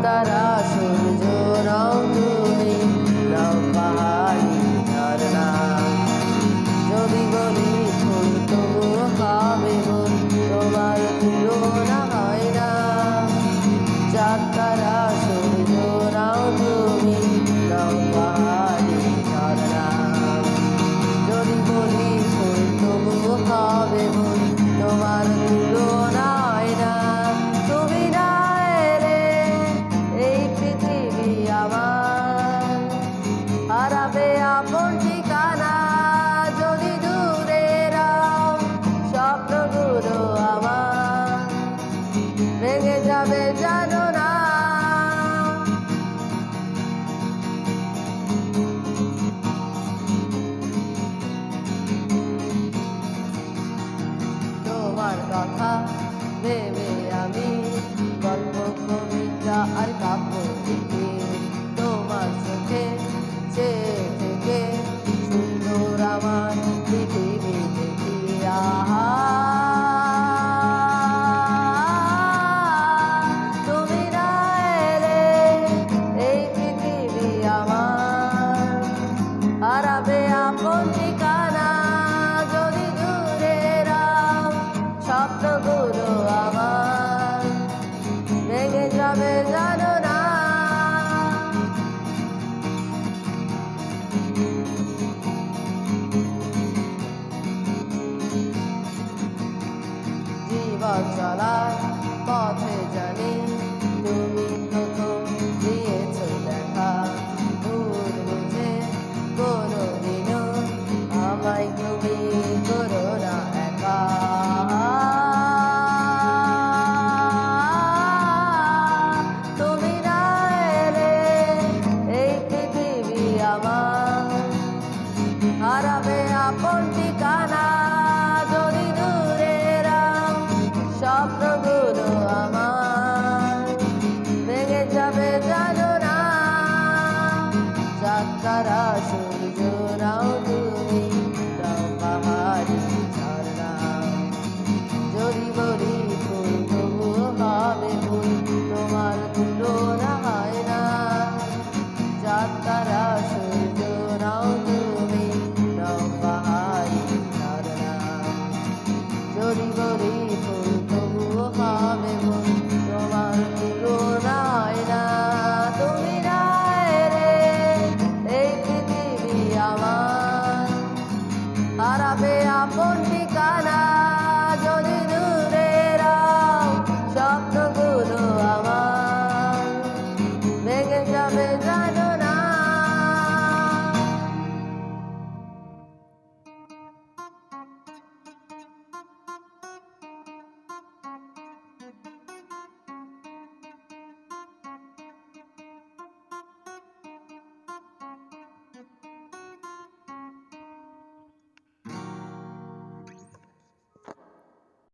তারা সূর্য রং তুমি নাও পাহাড়ি ঝরনা যদি বলি ফুল তবুও হবে মন তোমার তুলনা হয় না চাঁদ তারা সূর্য রং তুমি নাও পাহাড়ি ঝরনা যদি বলি ফুল তবুও হবে মন তোমার তুলনা হয় না তুমি না এলে এই পৃথিবী আমার হারাবে আপন ঠিকানা যদি দূরে রাও স্বপ্নগুলো আমার ভেঙে যাবে জানো না তোমার কথা ভেবে আমি গল্প কবিতা আর কাব্য লিখি তোমার চোখে চেয়ে থেকে সুন্দর আমার পৃথিবী দেখি আহা তুমি না এলে এই পৃথিবী আমার হারাবে আপন ঠিকানা যদি দূরে রাও স্বপ্নগুলো আমার ভেঙে যাবে জানো না জীবন চলার পথে জানি তুমি প্রথম দিয়েছ দেখা ভুল বুঝে কোনোদিনও আমায় তুমি করো না একা তুমি না এলে এই পৃথিবী আমার হারাবে আপন ঠিকানা যদি দূরে রাও স্বপ্নগুলো আমার ভেঙে যাবে জানো না চাঁদ তারা সূর্য নাও তুমি নাও পাহাড়ি ঝরনা যদি বলি ফুল তবুও হবে ফুল তোমার তুলনা হয় না চাঁদ তারা সূর্য নাও তুমি নাও পাহাড়ি ঝরনা যদি বলি ফুল তবুও হবে ফুল তোমার তুলনা হয় না তুমি না এলে এই পৃথিবী আমার হারাবে আপন ঠিকানা